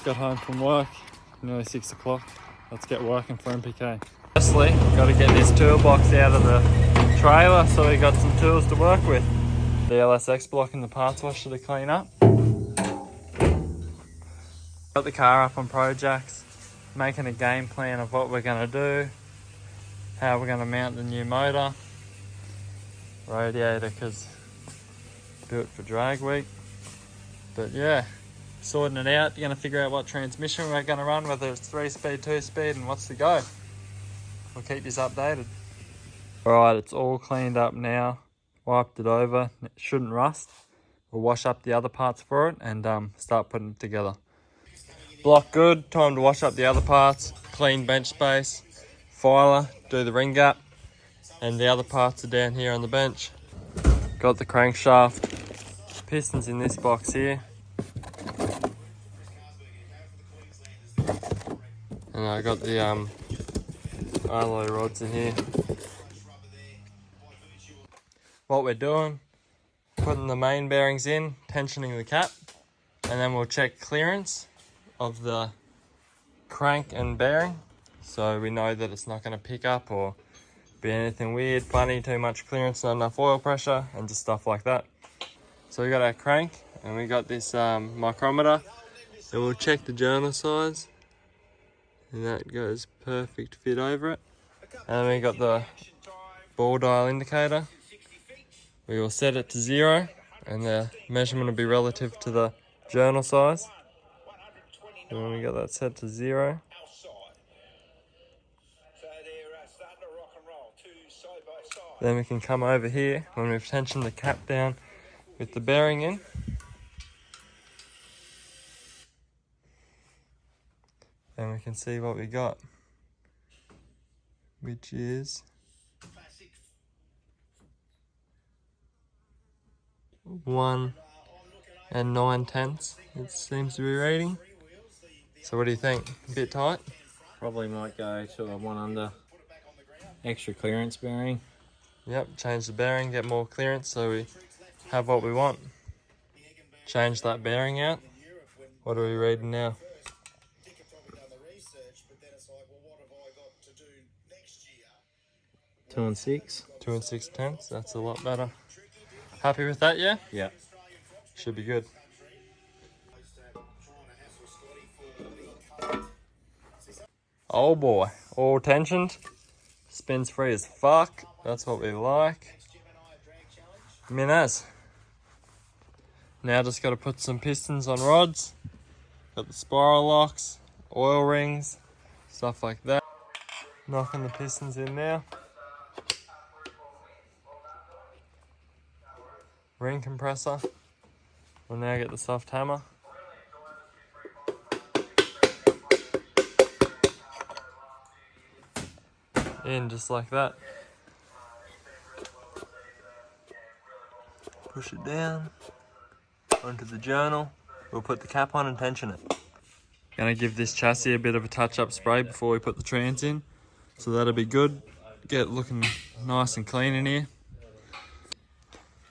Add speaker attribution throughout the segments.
Speaker 1: got home from work, nearly 6 o'clock. Let's get working for NPK. Firstly, got to get this toolbox out of the trailer so we got some tools to work with. The LSX block and the parts washer to clean up. Got the car up on projects, making a game plan of what we're going to do, how we're going to mount the new motor, radiator because built for drag week. But yeah, sorting it out, going to figure out what transmission we're going to run, whether it's 3-speed, 2-speed, and what's the go. We'll keep you updated. Alright, it's all cleaned up now, wiped it over, it shouldn't rust. We'll wash up the other parts for it and start putting it together. Block good, time to wash up the other parts, clean bench space, filer, do the ring gap, and the other parts are down here on the bench. Got the crankshaft, pistons in this box here. And I got the alloy rods in here. What we're doing, putting the main bearings in, tensioning the cap, and then we'll check clearance of the crank and bearing, so we know that it's not going to pick up or be anything weird, funny, too much clearance, not enough oil pressure, and just stuff like that. So we got our crank, and we got this micrometer, and we'll check the journal size, and that goes perfect fit over it. And then we got the ball dial indicator. We will set it to 0, and the measurement will be relative to the journal size. And when we got that set to 0, then we can come over here when we've tensioned the cap down with the bearing in. And we can see what we got, which is 1 9/10. It seems to be reading. So what do you think? A bit tight?
Speaker 2: Probably might go to a 1 under extra clearance bearing.
Speaker 1: Yep, change the bearing, get more clearance so we have what we want. Change that bearing out. What are we reading now?
Speaker 2: 2 6.
Speaker 1: 2 6/10. That's a lot better. Happy with that, yeah?
Speaker 2: Yeah.
Speaker 1: Should be good. Oh boy, all tensioned. Spins free as fuck. That's what we like. Minaz. Now just got to put some pistons on rods. Got the spiral locks, oil rings, stuff like that. Knocking the pistons in now. Ring compressor. We'll now get the soft hammer. In just like that. Push it down onto the journal. We'll put the cap on and tension it. Gonna give this chassis a bit of a touch-up spray before we put the trans in, so that'll be good. Get it looking nice and clean in here.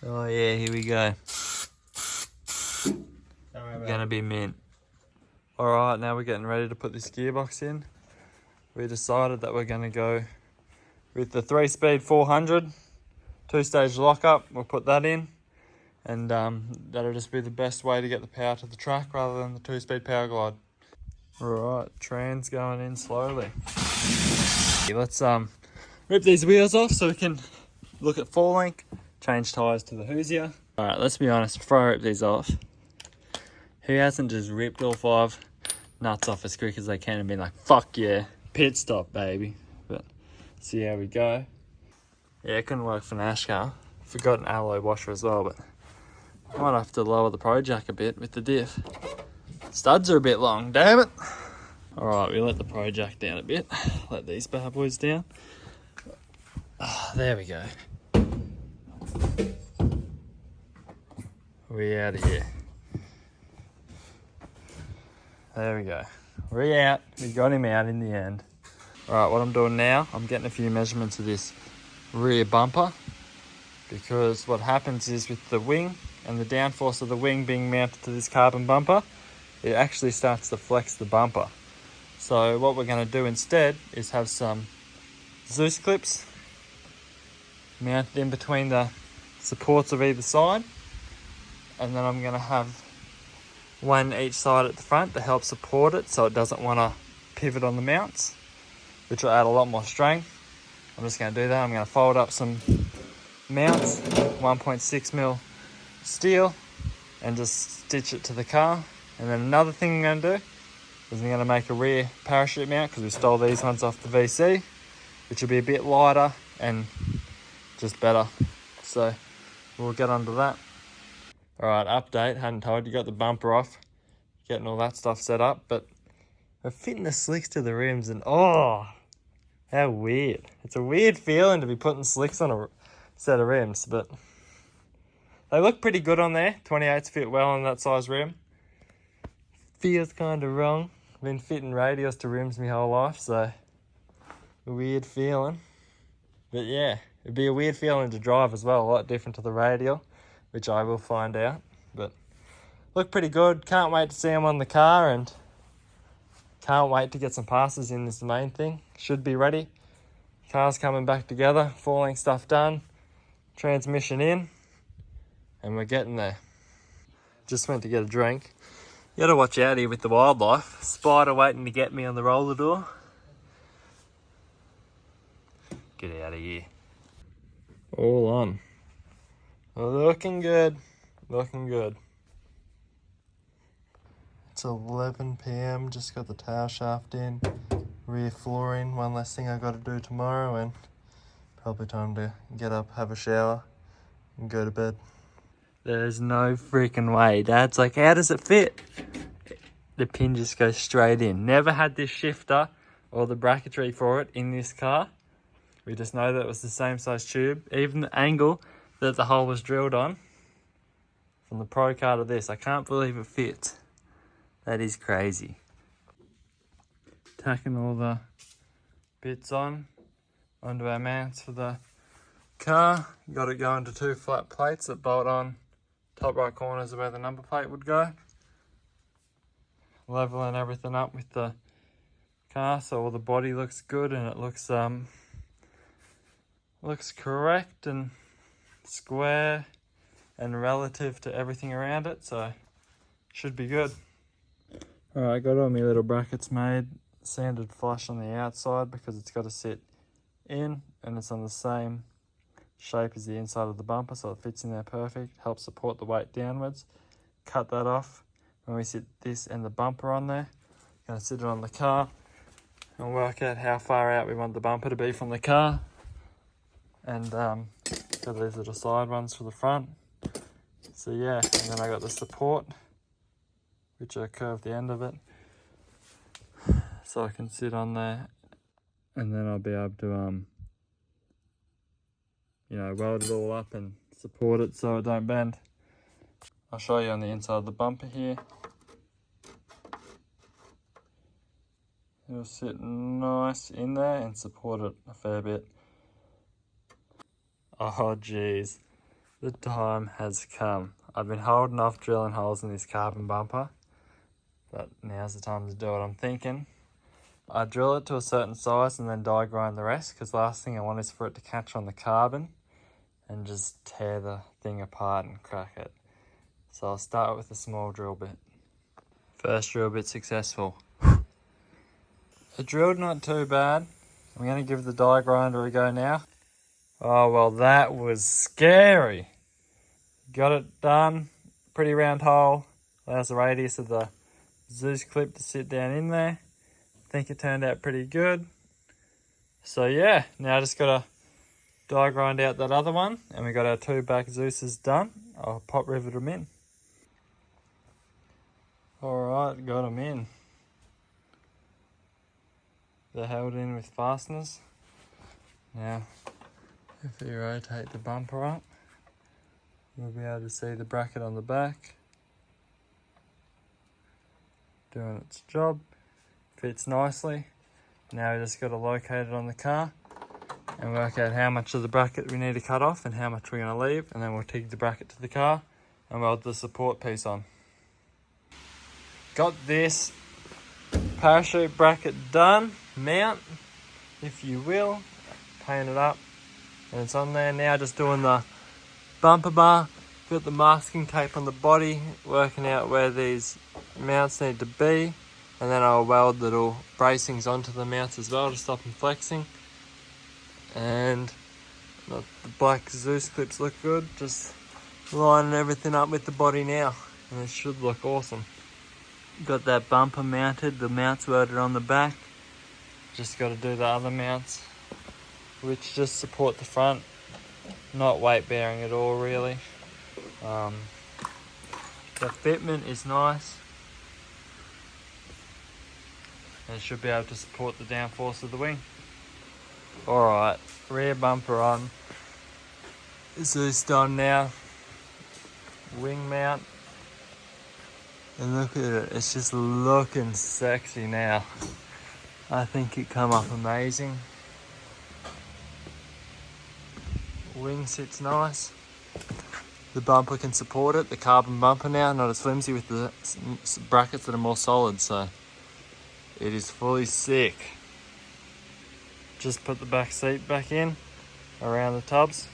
Speaker 1: Oh yeah, here we go. Gonna be mint. Alright, now we're getting ready to put this gearbox in. We decided that we're gonna go with the 3-speed 400, 2-stage lockup. We'll put that in, and that'll just be the best way to get the power to the track rather than the 2-speed power glide. Alright, trans going in slowly. Let's rip these wheels off so we can look at full length, change tyres to the Hoosier. Alright, let's be honest, before I rip these off, who hasn't just ripped all 5 nuts off as quick as they can and been like, fuck yeah, pit stop baby. But see how we go. Yeah, it couldn't work for NASCAR. Forgot an alloy washer as well, but I might have to lower the Pro Jack a bit with the diff. Studs are a bit long, damn it. Alright, we let the Pro Jack down a bit. Let these bad boys down. There we go. We out of here. There we go. We're out. We got him out in the end. Alright, what I'm doing now, I'm getting a few measurements of this rear bumper, because what happens is with the wing and the downforce of the wing being mounted to this carbon bumper, it actually starts to flex the bumper. So what we're going to do instead is have some Zeus clips mounted in between the supports of either side, and then I'm going to have one each side at the front to help support it so it doesn't want to pivot on the mounts, which will add a lot more strength. I'm just going to do that. I'm going to fold up some mounts, 1.6mm steel, and just stitch it to the car. And then another thing I'm going to do is I'm going to make a rear parachute mount, because we stole these ones off the VC, which will be a bit lighter and just better. So we'll get onto that. Alright, update, hadn't told you, got the bumper off, getting all that stuff set up, but we're fitting the slicks to the rims, and oh, how weird. It's a weird feeling to be putting slicks on a set of rims, but they look pretty good on there. 28s fit well on that size rim. Feels kind of wrong. Been fitting radials to rims my whole life, so a weird feeling. But yeah, it'd be a weird feeling to drive as well, a lot different to the radial, which I will find out. But look pretty good. Can't wait to see them on the car, and can't wait to get some passes in, is the main thing. Should be ready. Car's coming back together, falling stuff done, transmission in, and we're getting there. Just went to get a drink. You gotta watch out here with the wildlife. Spider waiting to get me on the roller door. Get out of here. All on. Looking good. Looking good. It's 11 PM. Just got the tail shaft in. Rear flooring. One less thing I got to do tomorrow, and probably time to get up, have a shower, and go to bed. There's no freaking way. Dad's like, how does it fit? The pin just goes straight in. Never had this shifter or the bracketry for it in this car. We just know that it was the same size tube. Even the angle that the hole was drilled on, from the Pro car to this, I can't believe it fits. That is crazy. Tacking all the bits onto our mounts for the car. Got it going to 2 flat plates that bolt on top right corners of where the number plate would go. Leveling everything up with the car so all the body looks good, and it looks correct and square and relative to everything around it, so should be good. Alright, got all my little brackets made, sanded flush on the outside because it's got to sit in, and it's on the same shape as the inside of the bumper, so it fits in there perfect, helps support the weight downwards. Cut that off. When we sit this and the bumper on there, gonna sit it on the car and work out how far out we want the bumper to be from the car. And got these little side ones for the front. So yeah, and then I got the support, which I curved the end of it, so I can sit on there, and then I'll be able to weld it all up and support it so it don't bend. I'll show you on the inside of the bumper here. It'll sit nice in there and support it a fair bit. Oh geez, the time has come. I've been holding off drilling holes in this carbon bumper, but now's the time to do it. I'm thinking I drill it to a certain size and then die grind the rest, because the last thing I want is for it to catch on the carbon and just tear the thing apart and crack it. So I'll start with a small drill bit. First drill bit successful. The drilled not too bad. I'm going to give the die grinder a go now. Oh well, that was scary. Got it done. Pretty round hole. Allows the radius of the Zeus clip to sit down in there. I think it turned out pretty good. So yeah, now I just got to die grind out that other one, and we got our 2 back Zeuses done. I'll pop rivet them in. Alright, got them in. They're held in with fasteners. Now, if you rotate the bumper up, you'll be able to see the bracket on the back doing its job. Fits nicely. Now we just got to locate it on the car and work out how much of the bracket we need to cut off and how much we're going to leave, and then we'll TIG the bracket to the car and weld the support piece on. got this parachute bracket done, mount, if you will, paint it up, and it's on there now. Just doing the bumper bar, got the masking tape on the body, working out where these mounts need to be, and then I'll weld little bracings onto the mounts as well to stop them flexing. And the black Zeus clips look good, just lining everything up with the body now, and it should look awesome. Got that bumper mounted, the mounts welded on the back. Just got to do the other mounts, which just support the front, not weight bearing at all really. The fitment is nice, and it should be able to support the downforce of the wing. Alright, rear bumper on, Zeus done now, wing mount, and look at it, it's just looking sexy now. I think it come up amazing. Wing sits nice. The bumper can support it, the carbon bumper now, not as flimsy with the brackets that are more solid, so it is fully sick. Just put the back seat back in, around the tubs.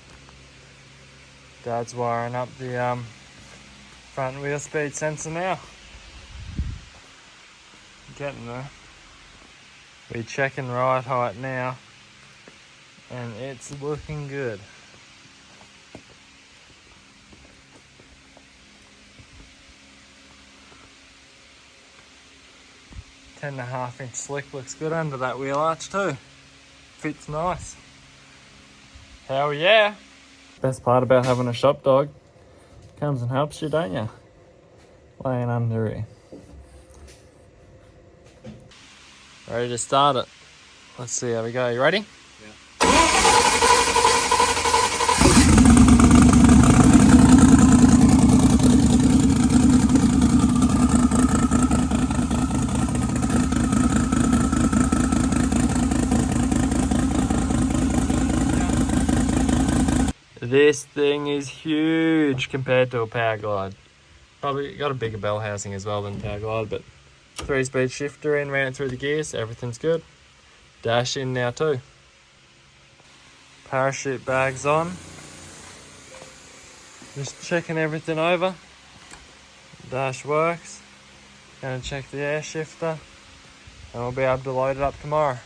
Speaker 1: Dad's wiring up the front wheel speed sensor now. Getting there. We're checking ride height now, and it's looking good. Ten and a half inch slick looks good under that wheel arch too. Fits nice. Hell yeah! Best part about having a shop dog, comes and helps you, don't you? Laying under here. Ready to start it. Let's see how we go. You ready? This thing is huge compared to a power glide. Probably got a bigger bell housing as well than power glide, but 3-speed shifter in, ran it through the gears, everything's good. Dash in now too. Parachute bags on. Just checking everything over. Dash works. Gonna check the air shifter, and we'll be able to load it up tomorrow.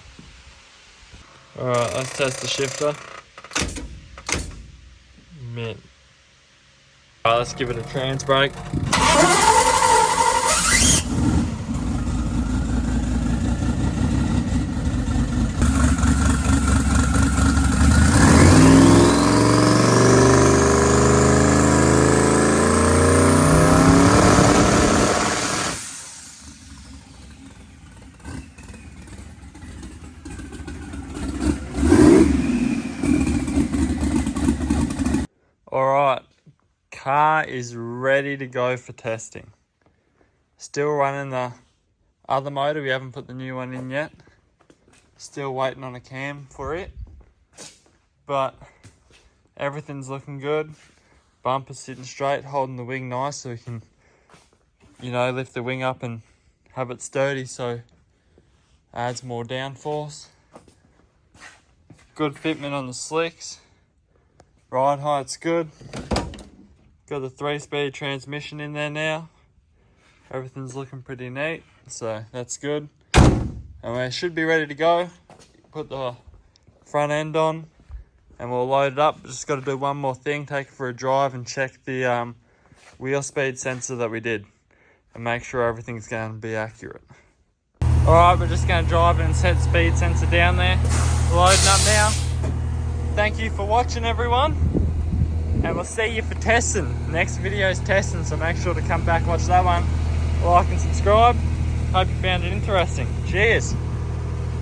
Speaker 1: Alright, let's test the shifter. Mint. Alright, let's give it a trans brake. Alright, car is ready to go for testing. Still running the other motor, we haven't put the new one in yet. Still waiting on a cam for it. But everything's looking good. Bumper's sitting straight, holding the wing nice so we can, you know, lift the wing up and have it sturdy so adds more downforce. Good fitment on the slicks. Ride height's good. Got the 3-speed transmission in there now. Everything's looking pretty neat, so that's good. And we should be ready to go. Put the front end on and we'll load it up. Just got to do one more thing, take it for a drive and check the wheel speed sensor that we did and make sure everything's going to be accurate. Alright, we're just going to drive and set speed sensor down there. Loading up now. Thank you for watching, everyone, and we'll see you for testing. Next video is testing, so make sure to come back and watch that one. Like and subscribe. Hope you found it interesting. Cheers.